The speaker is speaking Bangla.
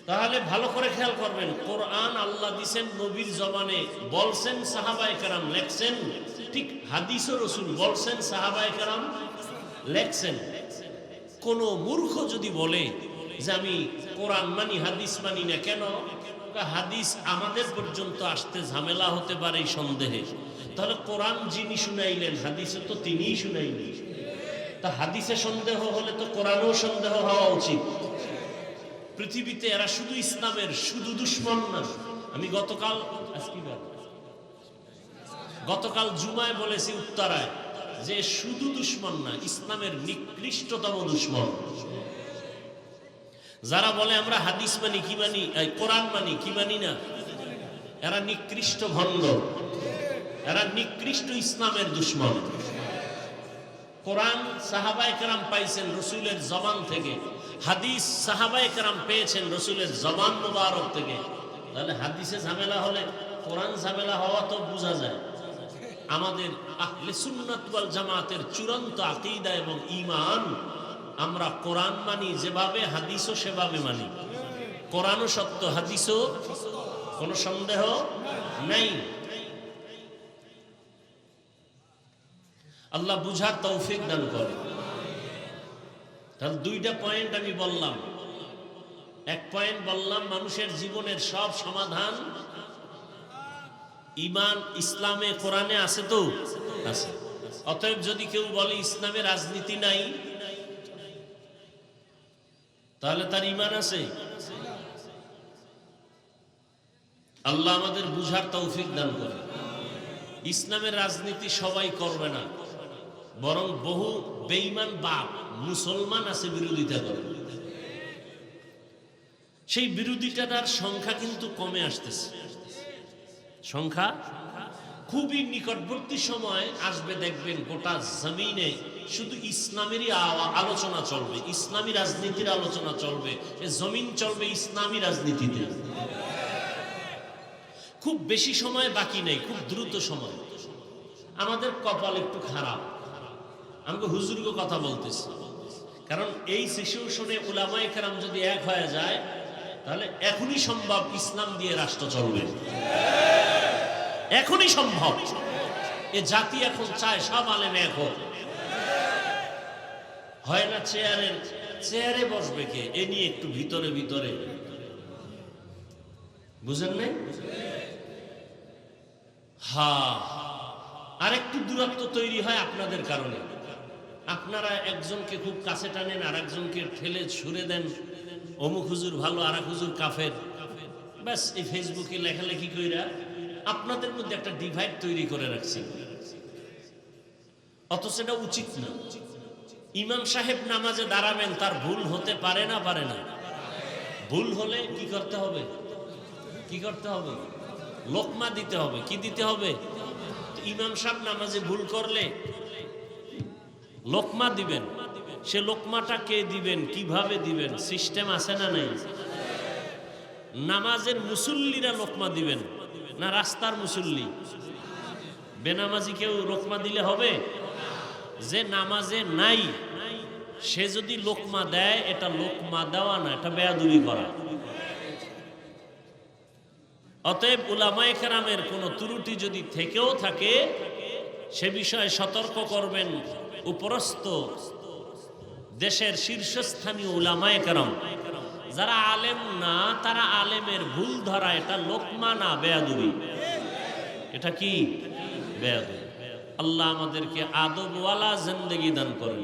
তাহলে ভালো করে খেয়াল করবেন, কোরআন আল্লাহ দিছেন নবীর জবানে, বলছেন সাহাবায়ে কেরাম লেখছেন, ঠিক হাদিসও রাসূল বলছেন সাহাবায়ে কেরাম লেখছেন। কোন মূর্খ যদি বলে যে আমি কোরআন মানি হাদিস মানি না, কেন? হাদিস আমাদের পর্যন্ত আসতে ঝামেলা হতে পারে এই সন্দেহে। তাহলে কোরআন যিনি শুনাইলেন হাদিসে তো তিনিই শুনাইলেন, তা হাদিসে সন্দেহ হলে তো কোরআনেও সন্দেহ হওয়া উচিত। পৃথিবীতে এরা শুধু ইসলামের শুধু দুশ্মন না। আমি গতকাল জুমায় বলেছি উত্তরায় যে শুধু দুশ্মন না, ইসলামের নিকৃষ্টতম দুশ্মন। যারা বলে আমরা হাদিস মানি কি মানি, কোরআন মানি কি মানি না, এরা নিকৃষ্ট ভণ্ড, এরা নিকৃষ্ট ইসলামের দুশ্মন। কোরআন সাহাবায়ে কেরাম পাইছেন রাসূলের জবান থেকে, হাদিস সাহাবায়ে কেরাম পেয়েছেন রাসূলের জবান মুবারক থেকে। তাহলে হাদিসে ঝামেলা হলে কোরআন ঝামেলা হওয়া তো বোঝা যায়। আমাদের আহলে সুন্নাত ওয়াল জামাতের চূড়ান্ত আকীদা এবং ঈমান, আমরা কোরআন মানি যেভাবে, হাদিসও সেভাবে মানি। কোরআনও সত্য, হাদিসও, কোনো সন্দেহ নাই। আল্লাহ বুঝার তৌফিক দান করে। তাহলে দুইটা পয়েন্ট আমি বললাম। এক পয়েন্ট বললাম মানুষের জীবনের সব সমাধান ঈমান ইসলামে কোরআনে আছে, তো আছে। অতএব যদি কেউ বলে ইসলামে রাজনীতি নাই, তাহলে তার ঈমান আছে। আল্লাহ আমাদের বুঝার তৌফিক দান করে। ইসলামের রাজনীতি সবাই করবে না, বরং বহু বেঈমান বাপ মুসলমান আছে বিরোধিতা করে। সেই বিরোধিতার সংখ্যা কিন্তু কমে আসতেছে, সংখ্যা খুবই নিকটবর্তী সময় আসবে, দেখবেন গোটা জমিনে শুধু ইসলামেরই আলোচনা চলবে, ইসলামী রাজনীতির আলোচনা চলবে, জমিন চলবে ইসলামী রাজনীতিতে। খুব বেশি সময় বাকি নেই, খুব দ্রুত সময়। আমাদের কপাল একটু খারাপ, আমাকে হুজুরকে কথা বলতেছি, কারণ এই সিচুয়েশনে উলামায়ে কেরাম যদি এক হয়ে যায়, তাহলে এখনই সম্ভব ইসলাম দিয়ে রাষ্ট্র চলবে, এখনই সম্ভব। এ জাতি এখন চায় সব আলেম এক হোক, হয় না চেয়ারে বসবে কে, এ নিয়ে একটু ভিতরে ভিতরে, বুঝেন নাই? আর একটু দূরত্ব তৈরি হয় আপনাদের কারণে। আপনারা একজনকে খুব কাছে টানেন, আর একজনকে ঠেলে ছুড়ে দেন, অমুক হুজুর ভালো, আর এক হুজুর কাফের। ব্যাস এই ফেসবুকে লেখালেখি কইরা আপনাদের মধ্যে একটা ডিভাইড তৈরি করে রাখছি, অথচ এটা উচিত না। ইমাম সাহেব নামাজে দাঁড়াবেন, তার ভুল হতে পারে না, পারে না? ভুল হলে কি করতে হবে? কি করতে হবে? লোকমা দিতে হবে। কি দিতে হবে? ইমাম সাহেব নামাজে ভুল করলে লোকমা দিবেন। সে লোকমাটা কে দিবেন, কিভাবে দিবেন, সিস্টেম আছে না নাই? নামাজের মুসল্লিরা লোকমা দিবেন না রাস্তার মুসল্লি? বেনামাজি কেউ লোকমা দিলে হবে? যে নামাজে নাই সে যদি লোকমা দেয়, এটা লোকমা দেওয়া না, এটা বেয়াদবি করা। অতএব উলামায়ে কেরামের কোনো ত্রুটি যদি থেকেও থাকে, সে বিষয়ে সতর্ক করবেন উপরস্থ দেশের শীর্ষস্থানীয় উলামায়ে কেরাম। যারা আলেম না, তারা আলেমের ভুল ধরা, এটা লোকমা না, বেয়াদবি। এটা কি? বেয়াদবি। আল্লাহ আমাদেরকে আদবওয়ালা জিন্দেগি দান করেন।